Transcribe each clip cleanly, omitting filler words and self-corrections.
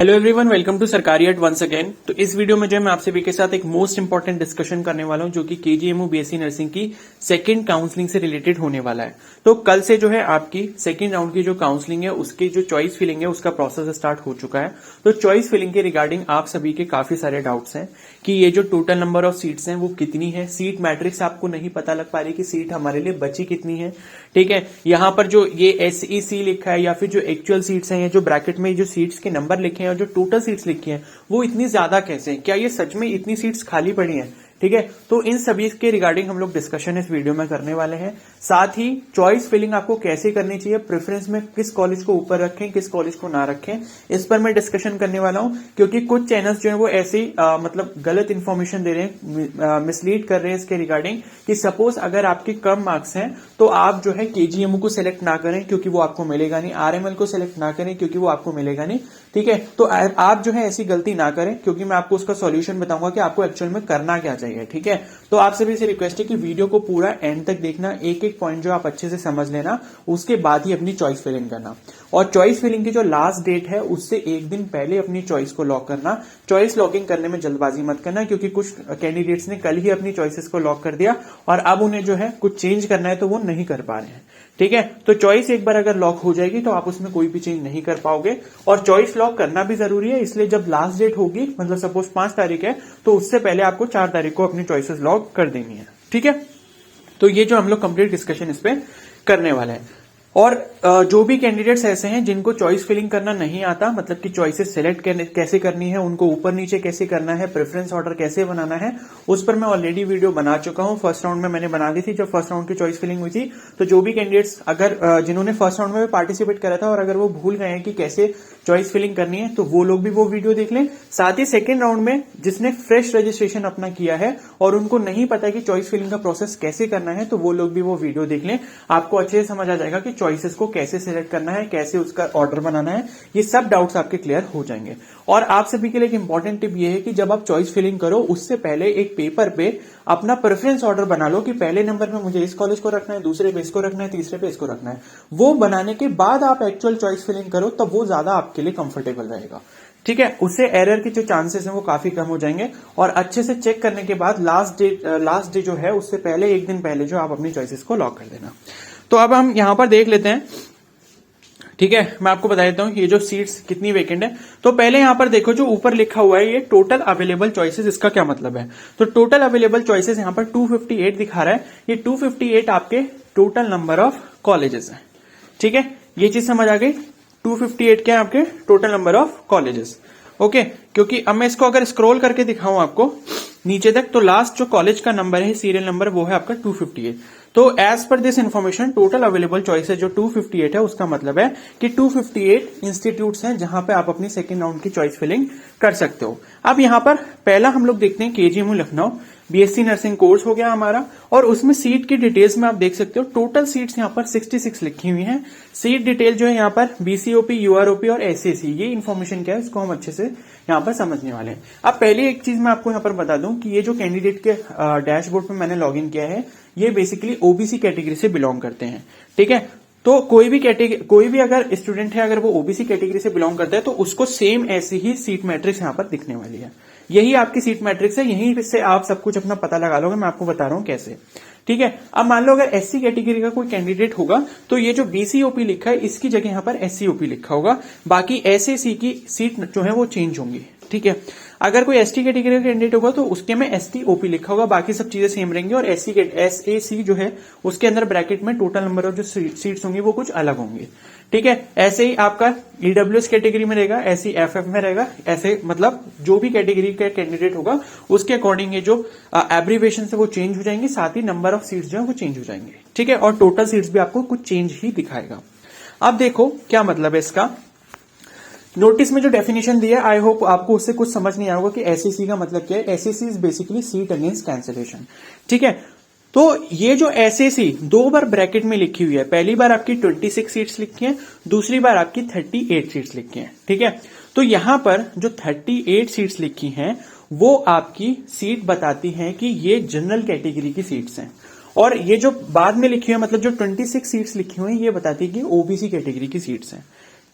Hello everyone, welcome to सरकारी eight once again. तो इस वीडियो में जो है मैं आप सभी के साथ एक मोस्ट इंपॉर्टेंट डिस्कशन करने वाला हूं जो कि केजीएमयू बीएससी नर्सिंग की सेकंड काउंसलिंग से रिलेटेड होने वाला है। तो कल से जो है आपकी सेकंड राउंड की जो काउंसलिंग है उसकी जो चॉइस फिलिंग है उसका प्रोसेस स्टार्ट हो चुका है। तो चॉइस फिलिंग के रिगार्डिंग आप सभी के काफी सारे डाउट्स हैं कि ये जो टोटल नंबर ऑफ सीट्स हैं वो कितनी है। सीट मैट्रिक्स आपको नहीं पता लग पा रही कि सीट हमारे लिए बची कितनी है। ठीक है, यहाँ पर जो ये SEC लिखा है या फिर जो एक्चुअल सीट्स हैं या जो ब्रैकेट में जो सीट्स के नंबर लिखे हैं और जो टोटल सीट्स लिखी हैं वो इतनी ज्यादा कैसे हैं, क्या ये सच में इतनी सीट्स खाली पड़ी हैं। ठीक है, तो इन सभी के रिगार्डिंग हम लोग डिस्कशन इस वीडियो में करने वाले हैं। साथ ही चॉइस फिलिंग आपको कैसे करनी चाहिए, प्रेफरेंस में किस कॉलेज को ऊपर रखें किस कॉलेज को ना रखें, इस पर मैं डिस्कशन करने वाला हूं। क्योंकि कुछ चैनल्स जो है वो ऐसी मतलब गलत इंफॉर्मेशन दे रहे हैं, मिसलीड कर रहे हैं इसके रिगार्डिंग कि सपोज अगर आपके कम मार्क्स हैं तो आप जो है केजीएमयू को सिलेक्ट ना करें क्योंकि वो आपको मिलेगा नहीं, RML को सिलेक्ट ना करें क्योंकि वो आपको मिलेगा नहीं। ठीक है, तो आप जो है ऐसी गलती ना करें क्योंकि मैं आपको उसका सॉल्यूशन बताऊंगा कि आपको एक्चुअल में करना क्या चाहिए। ठीक है, तो आप सभी से रिक्वेस्ट है कि वीडियो को पूरा एंड तक देखना, एक एक पॉइंट जो आप अच्छे से समझ लेना, उसके बाद ही अपनी चॉइस फिलिंग करना। और चॉइस फिलिंग की जो लास्ट डेट है उससे एक दिन पहले अपनी चॉइस को लॉक करना। चॉइस लॉकिंग करने में जल्दबाजी मत करना क्योंकि कुछ कैंडिडेट्स ने कल ही अपनी चॉइसेस को लॉक कर दिया और अब उन्हें जो है कुछ चेंज करना है तो वो नहीं कर पा रहे हैं। ठीक है, तो चॉइस एक बार अगर लॉक हो जाएगी तो आप उसमें कोई भी चेंज नहीं कर पाओगे। और चॉइस लॉक करना भी जरूरी है, इसलिए जब लास्ट डेट होगी मतलब सपोज 5 तारीख है तो उससे पहले आपको 4 तारीख को अपनी चॉइसेस लॉक कर देनी है। ठीक है, तो ये जो हम लोग कंप्लीट डिस्कशन इस पे करने वाले हैं। और जो भी कैंडिडेट्स ऐसे हैं जिनको चॉइस फिलिंग करना नहीं आता, मतलब कि चॉइसेस सेलेक्ट कैसे करनी है, उनको ऊपर नीचे कैसे करना है, प्रेफरेंस ऑर्डर कैसे बनाना है, उस पर मैं ऑलरेडी वीडियो बना चुका हूं। फर्स्ट राउंड में मैंने बना दी थी जब फर्स्ट राउंड की चॉइस फिलिंग हुई थी। तो जो भी कैंडिडेट्स अगर जिन्होंने फर्स्ट राउंड में भी पार्टिसिपेट करा था और अगर वो भूल गए हैं कि कैसे चॉइस फिलिंग करनी है तो वो लोग भी वो वीडियो देख लें। साथ ही सेकेंड राउंड में जिसने फ्रेश रजिस्ट्रेशन अपना किया है और उनको नहीं पता कि चॉइस फिलिंग का प्रोसेस कैसे करना है तो वो लोग भी वो वीडियो देख लें। आपको अच्छे से समझ आ जाएगा कि चॉइसेस को कैसे सिलेक्ट करना है, कैसे उसका ऑर्डर बनाना है, ये सब डाउट्स आपके क्लियर हो जाएंगे। और आप सभी के लिए एक इंपॉर्टेंट टिप ये है कि जब आप चॉइस फिलिंग करो उससे पहले एक पेपर पे अपना प्रेफरेंस ऑर्डर बना लो कि पहले नंबर में मुझे इस कॉलेज को रखना है, दूसरे पे इसको रखना है, तीसरे पे इसको रखना है। वो बनाने के बाद आप एक्चुअल चॉइस फिलिंग करो तब वो ज्यादा आपके लिए कंफर्टेबल रहेगा। ठीक है, उससे एरर के जो चांसेस हैं वो काफी कम हो जाएंगे। और अच्छे से चेक करने के बाद लास्ट डे जो है उससे पहले एक दिन पहले जो आप अपनी चॉइसेस को लॉक कर देना। तो अब हम यहां पर देख लेते हैं। ठीक है, मैं आपको बता देता हूं ये जो सीट्स कितनी वेकेंट है। तो पहले यहां पर देखो जो ऊपर लिखा हुआ है ये टोटल अवेलेबल चॉइसेस, इसका क्या मतलब है। तो टोटल अवेलेबल चॉइसेस यहां पर 258 दिखा रहा है। ये 258 आपके टोटल नंबर ऑफ कॉलेजेस है। ठीक है, ये चीज समझ आ गई। 258 क्या है आपके total number of colleges. Okay, क्योंकि अब मैं इसको अगर स्क्रॉल करके दिखाऊं आपको नीचे तक तो लास्ट जो कॉलेज का नंबर है सीरियल नंबर वो है आपका 258। तो as per this information total available choices जो 258 है उसका मतलब है कि 258 इंस्टीट्यूट्स हैं जहां पे आप अपनी सेकेंड राउंड की चॉइस फिलिंग कर सकते हो। अब यहां पर पहला हम लोग देखते हैं KGMU Lucknow BSc nursing course हो गया हमारा। और उसमें सीट की डिटेल्स में आप देख सकते हो टोटल सीट्स यहां पर 66 लिखी हुई हैं। सीट डिटेल जो है यहां पर BCOP, UROP और SAC, ये इन्फॉर्मेशन क्या है इसको हम अच्छे से यहां पर समझने वाले हैं। अब पहले एक चीज मैं आपको यहां पर बता दूं कि ये जो कैंडिडेट के डैशबोर्ड पे मैंने लॉग इन किया है ये बेसिकली OBC कैटेगरी से बिलोंग करते हैं। ठीक है, तो कोई भी अगर स्टूडेंट है अगर वो OBC कैटेगरी से बिलोंग करता है तो उसको सेम ऐसी ही सीट मैट्रिक्स यहां पर दिखने वाली है। यही आपकी सीट मैट्रिक्स है, यहीं से आप सब कुछ अपना पता लगा लोगे। मैं आपको बता रहा हूं कैसे। ठीक है, अब मान लो अगर SC कैटेगरी का कोई कैंडिडेट होगा तो ये जो BCOP लिखा है इसकी जगह यहां पर SCOP लिखा होगा। बाकी SAC की सीट जो है वो चेंज होंगी। ठीक है, अगर कोई ST कैटेगरी का कैंडिडेट होगा तो उसके में STOP लिखा होगा, बाकी सब चीजें सेम रहेंगी। और SAC जो है उसके अंदर ब्रैकेट में टोटल नंबर ऑफ जो सीट्स होंगी वो कुछ अलग होंगी। ठीक है, ऐसे ही आपका EWS कैटेगरी में रहेगा, ऐसे FF में रहेगा, ऐसे मतलब जो भी कैटेगरी का कैंडिडेट होगा उसके अकॉर्डिंग ये जो एब्रीवेशन से वो चेंज हो जाएंगे, साथ ही नंबर ऑफ सीट्स जो है वो चेंज हो जाएंगे। ठीक है, और टोटल सीट्स भी आपको कुछ चेंज ही दिखाएगा। अब देखो क्या मतलब है इसका। नोटिस में जो डेफिनेशन दिया है आई होप आपको उससे कुछ समझ नहीं आया होगा कि SAC का मतलब क्या है। SAC is basically seat against cancellation. ठीक है, तो ये जो SAC 2 बार ब्रैकेट में लिखी हुई है, पहली बार आपकी 26 सीट्स लिखी हैं, दूसरी बार आपकी 38 सीट्स लिखी हैं। ठीक है, तो यहां पर जो 38 सीट्स लिखी हैं वो आपकी सीट बताती हैं कि ये जनरल कैटेगरी की सीट्स हैं। और ये जो बाद में लिखी हुई है मतलब जो 26 सीट्स लिखी हुई है ये बताती है कि OBC कैटेगरी की सीट्स हैं।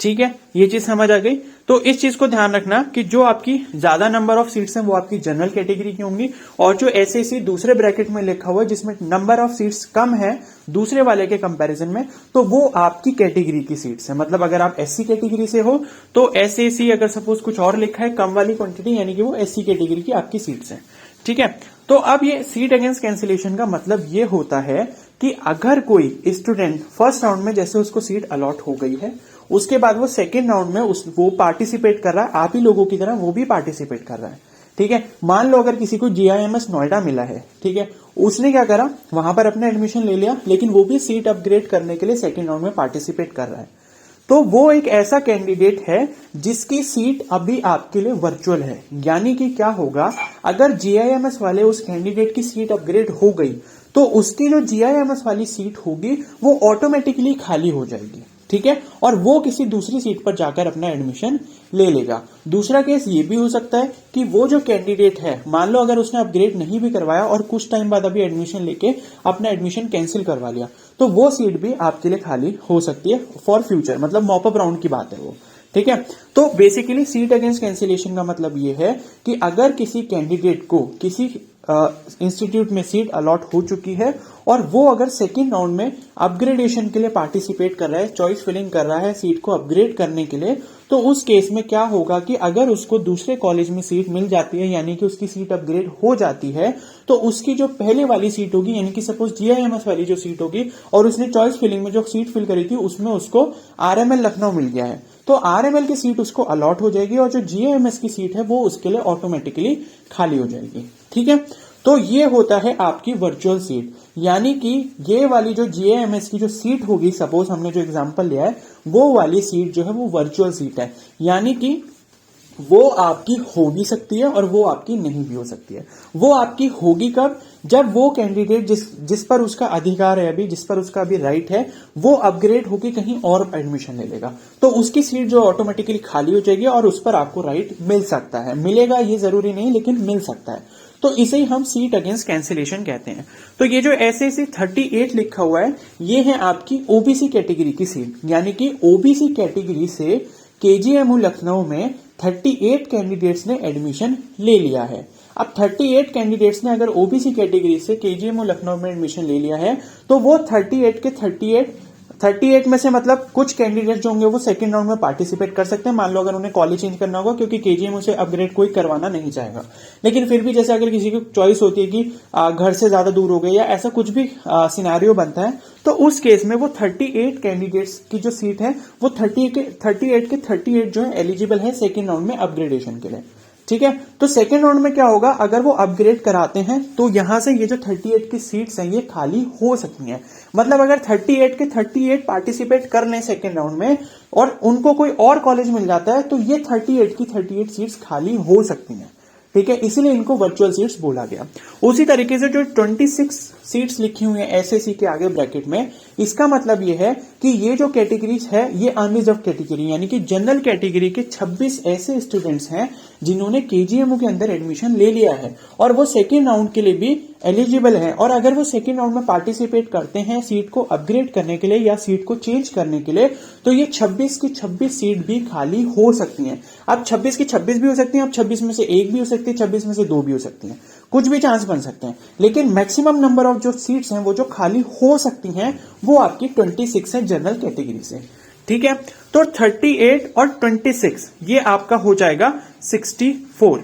ठीक है, ये चीज समझ आ गई। तो इस चीज को ध्यान रखना कि जो आपकी ज्यादा नंबर ऑफ सीट्स हैं वो आपकी जनरल कैटेगरी की होंगी, और जो एसएससी दूसरे ब्रैकेट में लिखा हुआ है जिसमें नंबर ऑफ सीट्स कम है दूसरे वाले के कंपैरिजन में, तो वो आपकी कैटेगरी की सीट्स है। मतलब अगर आप एससी कैटेगरी से हो तो एसएससी अगर सपोज कुछ और लिखा है कम वाली क्वांटिटी, यानी कि वो एससी कैटेगरी की आपकी सीट्स है। ठीक है, तो अब ये सीट अगेंस्ट कैंसिलेशन का मतलब ये होता है कि अगर कोई स्टूडेंट फर्स्ट राउंड में जैसे उसको सीट अलॉट हो गई है, उसके बाद वो सेकेंड राउंड में वो पार्टिसिपेट कर रहा है, आप ही लोगों की तरह वो भी पार्टिसिपेट कर रहा है। ठीक है, मान लो अगर किसी को जीआईएमएस नोएडा मिला है, ठीक है, उसने क्या करा, वहां पर अपना एडमिशन ले लिया, लेकिन वो भी सीट अपग्रेड करने के लिए सेकेंड राउंड में पार्टिसिपेट कर रहा है, तो वो एक ऐसा कैंडिडेट है जिसकी सीट अभी आपके लिए वर्चुअल है। यानी कि क्या होगा, अगर जीआईएमएस वाले उस कैंडिडेट की सीट अपग्रेड हो गई तो उसकी जो जीआईएमएस वाली सीट होगी वो ऑटोमेटिकली खाली हो जाएगी। ठीक है, और वो किसी दूसरी सीट पर जाकर अपना एडमिशन ले लेगा। दूसरा केस ये भी हो सकता है कि वो जो कैंडिडेट है, मान लो अगर उसने अपग्रेड नहीं भी करवाया और कुछ टाइम बाद अभी एडमिशन लेके अपना एडमिशन कैंसिल करवा लिया, तो वो सीट भी आपके लिए खाली हो सकती है फॉर फ्यूचर, मतलब मॉपअप राउंड की बात है वो। ठीक है, तो बेसिकली सीट अगेंस्ट कैंसिलेशन का मतलब ये है कि अगर किसी कैंडिडेट को किसी इंस्टीट्यूट में सीट अलॉट हो चुकी है और वो अगर सेकेंड राउंड में अपग्रेडेशन के लिए पार्टिसिपेट कर रहा है, चॉइस फिलिंग कर रहा है सीट को अपग्रेड करने के लिए, तो उस केस में क्या होगा कि अगर उसको दूसरे कॉलेज में सीट मिल जाती है, यानी कि उसकी सीट अपग्रेड हो जाती है, तो उसकी जो पहले वाली सीट होगी, यानी कि सपोज जीआईएमएस वाली जो सीट होगी और उसने चॉइस फिलिंग में जो सीट फिल करी थी उसमें उसको आरएमएल लखनऊ मिल गया है, तो आरएमएल की सीट उसको अलॉट हो जाएगी और जो जीआईएमएस की सीट है वो उसके लिए ऑटोमेटिकली खाली हो जाएगी। ठीक है, तो ये होता है आपकी वर्चुअल सीट, यानी कि ये वाली जो जीएएमएस की जो सीट होगी, सपोज हमने जो एग्जांपल लिया है, वो वाली सीट जो है वो वर्चुअल सीट है, यानी कि वो आपकी हो भी सकती है और वो आपकी नहीं भी हो सकती है। वो आपकी होगी कब, जब वो कैंडिडेट जिस पर उसका अधिकार है अभी, जिस पर उसका अभी राइट है, वो अपग्रेड होकर कहीं और एडमिशन ले लेगा, तो उसकी सीट जो ऑटोमेटिकली खाली हो जाएगी और उस पर आपको राइट मिल सकता है। मिलेगा ये जरूरी नहीं, लेकिन मिल सकता है, तो इसे ही हम सीट अगेंस्ट कैंसिलेशन कहते हैं। तो ये जो एसएससी 38 लिखा हुआ है, ये है आपकी ओबीसी कैटेगरी की सीट, यानी कि ओबीसी कैटेगरी से केजीएमयू लखनऊ में 38 कैंडिडेट्स ने एडमिशन ले लिया है। अब 38 कैंडिडेट्स ने अगर ओबीसी कैटेगरी से केजीएमयू लखनऊ में एडमिशन ले लिया है, तो वो 38 के 38 में से मतलब कुछ कैंडिडेट जो होंगे वो सेकंड राउंड में पार्टिसिपेट कर सकते हैं। मान लो अगर उन्हें कॉलेज चेंज करना होगा, क्योंकि केजीएमयू से अपग्रेड कोई करवाना नहीं चाहेगा, लेकिन फिर भी जैसे अगर किसी की चॉइस होती है कि घर से ज्यादा दूर हो गए या ऐसा कुछ भी सिनेरियो बनता है, तो उस केस में वो 38 कैंडिडेट्स की जो सीट है वो 38 के 38 जो है एलिजिबल है सेकेंड राउंड में अपग्रेडेशन के लिए। ठीक है, तो सेकेंड राउंड में क्या होगा, अगर वो अपग्रेड कराते हैं तो यहां से ये जो 38 की सीट्स हैं ये खाली हो सकती हैं। मतलब अगर 38 के 38 पार्टिसिपेट कर लें सेकेंड राउंड में और उनको कोई और कॉलेज मिल जाता है, तो ये 38 की 38 सीट्स खाली हो सकती हैं। ठीक है, इसीलिए इनको वर्चुअल सीट्स बोला गया। उसी तरीके से जो 26 सीट्स लिखी हुई है एसएससी के आगे ब्रैकेट में, इसका मतलब ये है कि ये जो कैटेगरीज है ये अनरिजर्व कैटेगरी, यानी कि जनरल कैटेगरी के 26 ऐसे स्टूडेंट्स हैं जिन्होंने केजीएमयू के अंदर एडमिशन ले लिया है और वो सेकेंड राउंड के लिए भी एलिजिबल है, और अगर वो सेकेंड राउंड में पार्टिसिपेट करते हैं सीट को अपग्रेड करने के लिए या सीट को चेंज करने के लिए, तो ये 26 की 26 सीट भी खाली हो सकती हैं। अब 26 की 26 भी हो सकती हैं, अब 26 में से एक भी हो सकती है, 26 में से दो भी हो सकती हैं, कुछ भी चांस बन सकते हैं, लेकिन मैक्सिमम नंबर ऑफ जो सीट्स हैं वो जो खाली हो सकती हैं वो आपकी 26 है जनरल कैटेगरी से। ठीक है, तो 38 और 26 ये आपका हो जाएगा 64।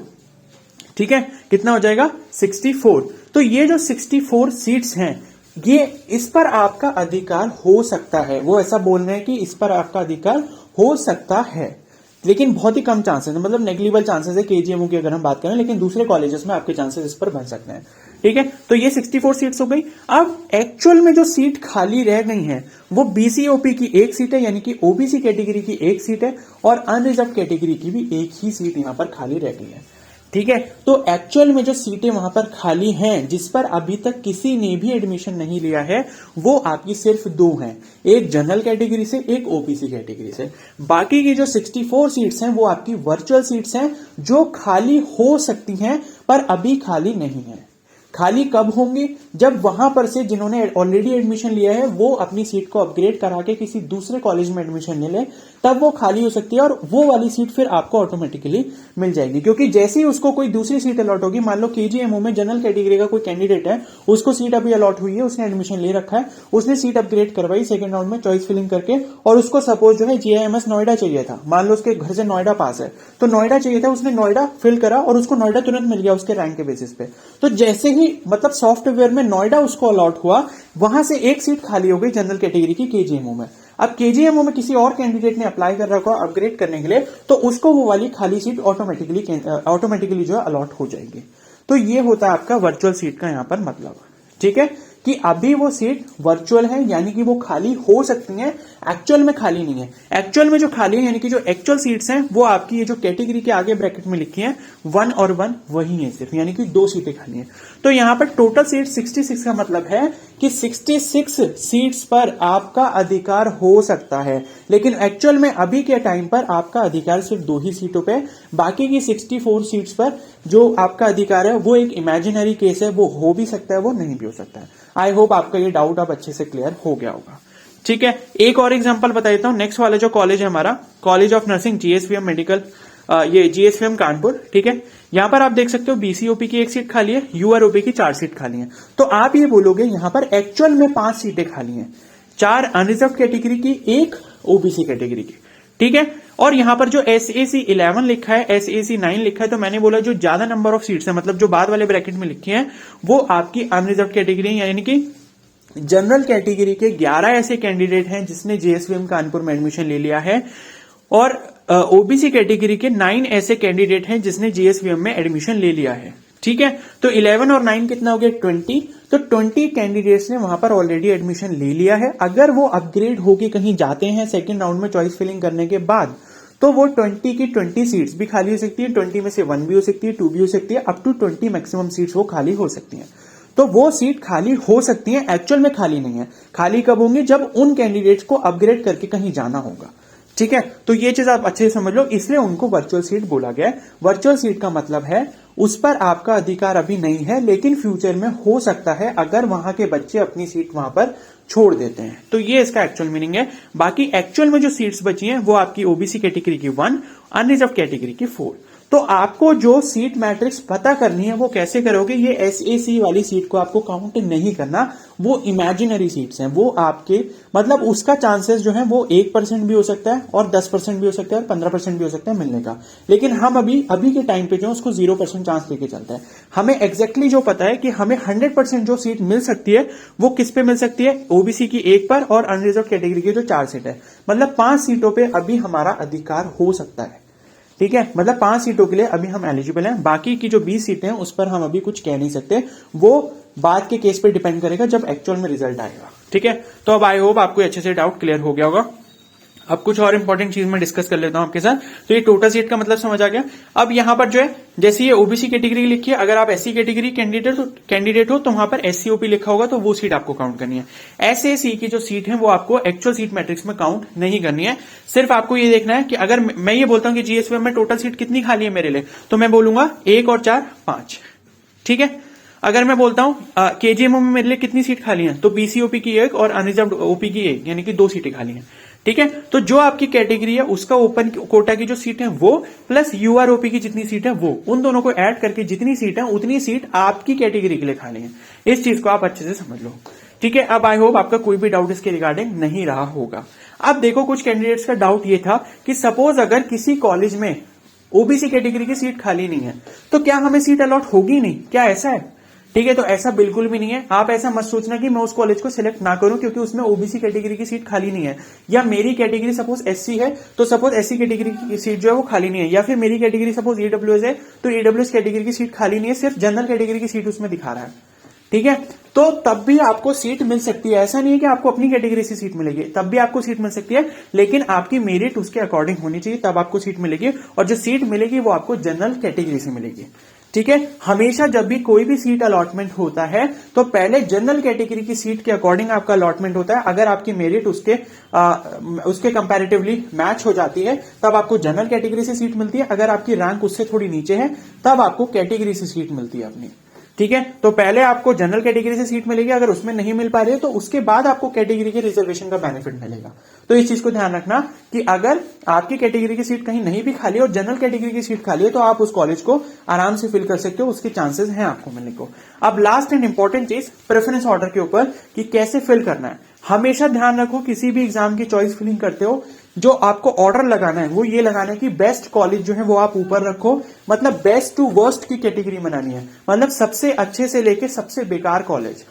ठीक है, कितना हो जाएगा 64। तो ये जो 64 सीट्स हैं, ये इस पर आपका अधिकार हो सकता है। वो ऐसा बोल रहे हैं कि इस पर आपका अधिकार हो सकता है, लेकिन बहुत ही कम चांसेस है, मतलब नेग्लिजिबल चांसेस है केजीएमयू की अगर हम बात करें, लेकिन दूसरे कॉलेजेस में आपके चांसेस इस पर बन सकते हैं। ठीक है, तो ये 64 सीट्स हो गई। अब एक्चुअल में जो सीट खाली रह गई हैं वो बीसीओपी की एक सीट है, यानी कि ओबीसी कैटेगरी की एक सीट है, और अनरिजर्व कैटेगरी की भी एक ही सीट यहां पर खाली रह गई है। ठीक है, तो एक्चुअल में जो सीटें वहां पर खाली हैं जिस पर अभी तक किसी ने भी एडमिशन नहीं लिया है, वो आपकी सिर्फ दो हैं, एक जनरल कैटेगरी से, एक ओबीसी कैटेगरी से। बाकी की जो 64 सीट्स हैं वो आपकी वर्चुअल सीट्स हैं जो खाली हो सकती हैं पर अभी खाली नहीं है। खाली कब होंगे? जब वहां पर से जिन्होंने ऑलरेडी एडमिशन लिया है वो अपनी सीट को अपग्रेड करा के किसी दूसरे कॉलेज में एडमिशन ले ले, तब वो खाली हो सकती है और वो वाली सीट फिर आपको ऑटोमेटिकली मिल जाएगी। क्योंकि जैसे ही उसको कोई दूसरी सीट अलॉट होगी, मान लो केजीएमओ में जनरल कैटेगरी का कोई कैंडिडेट है, उसको सीट अभी अलॉट हुई है, उसने एडमिशन ले रखा है, उसने सीट अपग्रेड करवाई सेकंड राउंड में चॉइस फिलिंग करके, और उसको सपोज जो है जीआईएमएस नोएडा चाहिए था, मान लो उसके घर से नोएडा पास है तो नोएडा चाहिए था, उसने नोएडा फिल करा और उसको नोएडा तुरंत मिल गया उसके रैंक के बेसिस पे। तो जैसे ही मतलब सॉफ्टवेयर में नोएडा उसको अलॉट हुआ, वहां से एक सीट खाली हो गई जनरल कैटेगरी की केजीएमओ में। अब केजीएमओ में किसी और कैंडिडेट ने अप्लाई कर रखा अपग्रेड करने के लिए, तो उसको वो वाली खाली सीट ऑटोमेटिकली जो है अलॉट हो जाएगी। तो ये होता है आपका वर्चुअल सीट का यहां पर मतलब, ठीक है, कि अभी वो सीट वर्चुअल है, यानी कि वो खाली हो सकती हैं, एक्चुअल में खाली नहीं है। एक्चुअल में जो खाली है, यानी कि जो एक्चुअल सीट्स हैं वो आपकी ये जो कैटेगरी के आगे ब्रैकेट में लिखी हैं 1 और 1 वही है सिर्फ, यानी कि 2 सीटें खाली हैं। तो यहां पर टोटल सीट 66 का मतलब है कि 66 सीट्स पर आपका अधिकार हो सकता है, लेकिन एक्चुअल में अभी के टाइम पर आपका अधिकार सिर्फ 2 ही सीटों पे, बाकी की 64 सीट्स पर जो आपका अधिकार है वो एक इमेजिनरी केस है, वो हो भी सकता है, वो नहीं भी हो सकता है। आई होप आपका ये डाउट अब अच्छे से क्लियर हो गया होगा। ठीक है, एक और एग्जांपल बता देता हूं। नेक्स्ट वाला जो कॉलेज है हमारा, college of nursing GSVM medical, ये जीएसवीएम कानपुर, ठीक है। यहां पर आप देख सकते हो बीसीओपी की 1 सीट खाली है, यूआरओपी की 4 सीट खाली है। तो आप ये बोलोगे यहां पर एक्चुअल में 5 सीटें खाली हैं, 4 अनरिजर्व कैटेगरी की, 1 ओबीसी कैटेगरी की, ठीक है। और यहां पर जो एसएसी 11 लिखा है, एसएसी 9 लिखा है, तो मैंने बोला जो ज्यादा नंबर ऑफ सीट्स है, मतलब जो बाद वाले ब्रैकेट में लिखी है, वो आपकी अनरिजर्व कैटेगरी, यानी कि जनरल कैटेगरी के 11 ऐसे कैंडिडेट हैं जिसने जेएसवीएम कानपुर में एडमिशन ले लिया है, और ओबीसी कैटेगरी के 9 ऐसे कैंडिडेट हैं जिसने जेएसवीएम में एडमिशन ले लिया है, ठीक है। तो 11 और 9 कितना हो गया? 20। तो 20 कैंडिडेट्स ने वहां पर ऑलरेडी एडमिशन ले लिया है। अगर वो अपग्रेड होके कहीं जाते हैं सेकेंड राउंड में चॉइस फिलिंग करने के बाद, तो वो 20 की 20 सीट्स भी खाली हो सकती है, 20 में से 1 भी हो सकती है, 2 भी हो सकती है, अप टू 20 मैक्सिमम सीट्स वो खाली हो सकती हैं। तो वो सीट खाली हो सकती है, एक्चुअल में खाली नहीं है। खाली कब होंगी? जब उन कैंडिडेट्स को अपग्रेड करके कहीं जाना होगा, ठीक है। तो ये चीज आप अच्छे से समझ लो, इसलिए उनको वर्चुअल सीट बोला गया है। वर्चुअल सीट का मतलब है उस पर आपका अधिकार अभी नहीं है, लेकिन फ्यूचर में हो सकता है अगर वहां के बच्चे अपनी सीट वहां पर छोड़ देते हैं। तो ये इसका एक्चुअल मीनिंग है। बाकी एक्चुअल में जो सीट्स बची हैं वो आपकी ओबीसी कैटेगरी की 1, अनरिजर्व कैटेगरी की 4। तो आपको जो सीट मैट्रिक्स पता करनी है वो कैसे करोगे? ये एसएसी वाली सीट को आपको काउंट नहीं करना, वो इमेजिनरी सीट्स हैं, वो आपके मतलब उसका चांसेस जो है वो 1% भी हो सकता है और 10% भी हो सकता है और 15% भी हो सकता है मिलने का। लेकिन हम अभी के टाइम पे जो है उसको 0% चांस लेके चलता है। हमें एग्जैक्टली जो पता है कि हमें 100% जो सीट मिल सकती है वो किस पे मिल सकती है? ओबीसी की 1 पर और अनरिजर्व कैटेगरी की जो 4 सीट है, मतलब 5 सीटों पे अभी हमारा अधिकार हो सकता है, ठीक है। मतलब 5 सीटों के लिए अभी हम एलिजिबल हैं। बाकी की जो 20 सीटें हैं उस पर हम अभी कुछ कह नहीं सकते, वो बाद के केस पे डिपेंड करेगा जब एक्चुअल में रिजल्ट आएगा, ठीक है। तो अब आई होप आपको अच्छे से डाउट क्लियर हो गया होगा। अब कुछ और इंपॉर्टेंट चीज मैं डिस्कस कर लेता हूं आपके साथ। तो ये टोटल सीट का मतलब समझ आ गया। अब यहां पर जो है जैसे ये ओबीसी कैटेगरी लिखी है, अगर आप एससी कैटेगरी कैंडिडेट हो तो वहां पर एससीओपी लिखा होगा, तो वो सीट आपको काउंट करनी है। एसएसी की जो सीट है वो आपको एक्चुअल सीट मैट्रिक्स में काउंट नहीं करनी है। सिर्फ आपको ये देखना है कि अगर मैं ये बोलता हूं कि जीएसवीएम में टोटल सीट कितनी खाली है मेरे लिए, तो मैं बोलूंगा 1 और 4 5, ठीक है। अगर मैं बोलता हूं केजीएमओ में मेरे लिए कितनी सीट खाली है, तो बीसीओपी की 1 और अनरिजर्व ओपी की 1, यानी कि 2 सीटें खाली हैं, ठीक है। तो जो आपकी कैटेगरी है उसका ओपन कोटा की जो सीट है वो प्लस यूआरओपी की जितनी सीट है वो, उन दोनों को ऐड करके जितनी सीट है उतनी सीट आपकी कैटेगरी के लिए खाली है। इस चीज को आप अच्छे से समझ लो, ठीक है। अब आई होप आपका कोई भी डाउट इसके रिगार्डिंग नहीं रहा होगा। अब देखो कुछ कैंडिडेट्स का डाउट ये था कि सपोज अगर किसी कॉलेज में ओबीसी कैटेगरी की सीट खाली नहीं है तो क्या हमें सीट अलॉट होगी नहीं, क्या ऐसा है? ठीक है, तो ऐसा बिल्कुल भी नहीं है। आप ऐसा मत सोचना कि मैं उस कॉलेज को सिलेक्ट ना करूं क्योंकि उसमें ओबीसी कैटेगरी की सीट खाली नहीं है, या मेरी कैटेगरी सपोज एससी है तो सपोज एससी कैटेगरी की सीट जो है वो खाली नहीं है, या फिर मेरी कैटेगरी सपोज ईडब्ल्यूएस है तो ईडब्ल्यूएस कैटेगरी की सीट खाली नहीं है, सिर्फ जनरल कैटेगरी की सीट उसमें दिखा रहा है, ठीक है। तो तब भी आपको सीट मिल सकती है। ऐसा नहीं है कि आपको अपनी कैटेगरी से सीट मिलेगी, तब भी आपको सीट मिल सकती है, लेकिन आपकी मेरिट उसके अकॉर्डिंग होनी चाहिए, तब आपको सीट मिलेगी। और जो सीट मिलेगी वो आपको जनरल कैटेगरी से मिलेगी, ठीक है। हमेशा जब भी कोई भी सीट अलॉटमेंट होता है तो पहले जनरल कैटेगरी की सीट के अकॉर्डिंग आपका अलॉटमेंट होता है। अगर आपकी मेरिट उसके कंपैरेटिवली मैच हो जाती है तब आपको जनरल कैटेगरी से सीट मिलती है। अगर आपकी रैंक उससे थोड़ी नीचे है तब आपको कैटेगरी से सीट मिलती है अपनी, ठीक है। तो पहले आपको जनरल कैटेगरी से सीट मिलेगी, अगर उसमें नहीं मिल पा रही है तो उसके बाद आपको कैटेगरी के रिजर्वेशन का बेनिफिट मिलेगा। तो इस चीज को ध्यान रखना कि अगर आपकी कैटेगरी की सीट कहीं नहीं भी खाली है और जनरल कैटेगरी की सीट खाली है तो आप उस कॉलेज को आराम से फिल कर सकते हो, उसके चांसेस हैं आपको मिलने को। अब लास्ट एंड इंपॉर्टेंट चीज प्रेफरेंस ऑर्डर के ऊपर कि कैसे फिल करना है। हमेशा ध्यान रखो किसी भी एग्जाम की चॉइस फिलिंग करते हो, जो आपको ऑर्डर लगाना है वो ये लगाना है कि बेस्ट कॉलेज जो है वो आप ऊपर रखो, मतलब बेस्ट टू वर्स्ट की कैटेगरी बनानी है, मतलब सबसे अच्छे से लेके सबसे बेकार कॉलेज।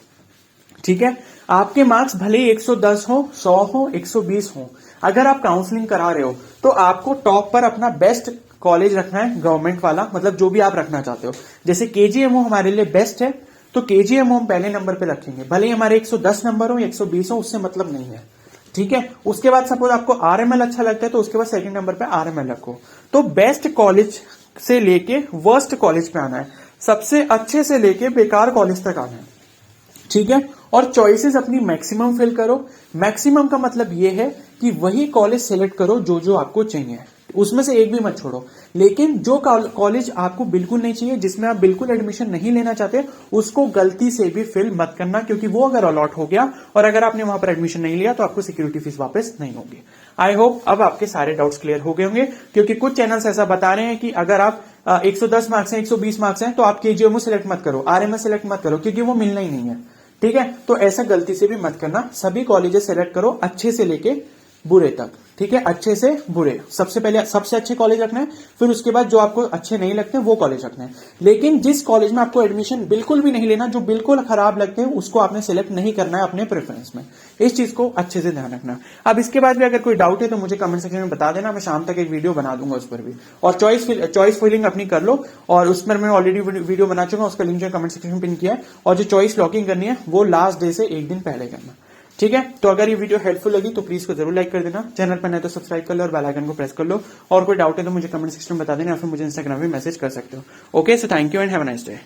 ठीक है। आपके मार्क्स भले ही 110 हो, 100 हो, 120 हो, अगर आप काउंसलिंग करा रहे हो तो आपको टॉप पर अपना बेस्ट कॉलेज रखना है, गवर्नमेंट वाला, मतलब जो भी आप रखना चाहते हो। जैसे केजीएमओ हमारे लिए बेस्ट है तो केजीएमओ हम पहले नंबर पे रखेंगे, भले ही हमारे 110 नंबर हो, 120 हो, उससे मतलब नहीं है। ठीक है। उसके बाद सपोज आपको आरएमएल अच्छा लगता है तो उसके बाद सेकंड नंबर पे आरएमएल रखो। तो बेस्ट कॉलेज से लेके वर्स्ट कॉलेज पे आना है, सबसे अच्छे से लेके बेकार कॉलेज तक आना है। ठीक है। और चॉइसेस अपनी मैक्सिमम फिल करो। मैक्सिमम का मतलब ये है कि वही कॉलेज सेलेक्ट करो जो जो आपको चाहिए, उसमें से एक भी मत छोड़ो। लेकिन जो कॉलेज आपको बिल्कुल नहीं चाहिए, जिसमें आप बिल्कुल एडमिशन नहीं लेना चाहते, उसको गलती से भी फिल मत करना, क्योंकि वो अगर अलॉट हो गया और अगर आपने वहां पर एडमिशन नहीं लिया तो आपको सिक्योरिटी फीस वापस नहीं होगी। आई होप अब आपके सारे डाउट्स क्लियर हो गए होंगे, क्योंकि कुछ चैनल्स ऐसा बता रहे हैं कि अगर आप 110 मार्क्स हैं, 120 मार्क्स हैं तो आप केजीएमओ सेलेक्ट मत करो, आरएमएस सेलेक्ट मत करो, क्योंकि वो मिलना ही नहीं है। ठीक है। तो ऐसा गलती से भी मत करना, सभी कॉलेजेस सेलेक्ट करो अच्छे से लेके बुरे तक। ठीक है। अच्छे से बुरे, सबसे पहले सबसे अच्छे कॉलेज रखना है, फिर उसके बाद जो आपको अच्छे नहीं लगते वो कॉलेज रखना है। लेकिन जिस कॉलेज में आपको एडमिशन बिल्कुल भी नहीं लेना, जो बिल्कुल खराब लगते हैं, उसको आपने सेलेक्ट नहीं करना है अपने प्रेफरेंस में। इस चीज को अच्छे से ध्यान रखना। अब इसके बाद भी अगर कोई डाउट है तो मुझे कमेंट सेक्शन में बता देना, मैं शाम तक एक वीडियो बना दूंगा उस पर भी। और चॉइस फिलिंग अपनी कर लो, और उस पर मैं ऑलरेडी वीडियो बना चुका हूं, उसका लिंक जो कमेंट सेक्शन में पिन किया है। और जो चॉइस लॉकिंग करनी है वो लास्ट डे से एक दिन पहले करना। ठीक है। तो अगर ये वीडियो हेल्पफुल लगी तो प्लीज को जरूर लाइक कर देना, चैनल पर नए तो सब्सक्राइब कर लो और बेल आइकन को प्रेस कर लो। और कोई डाउट है तो मुझे कमेंट सेक्शन में बता देना, या फिर मुझे इंस्टाग्राम में मैसेज कर सकते हो। Okay, so thank you and have a nice day.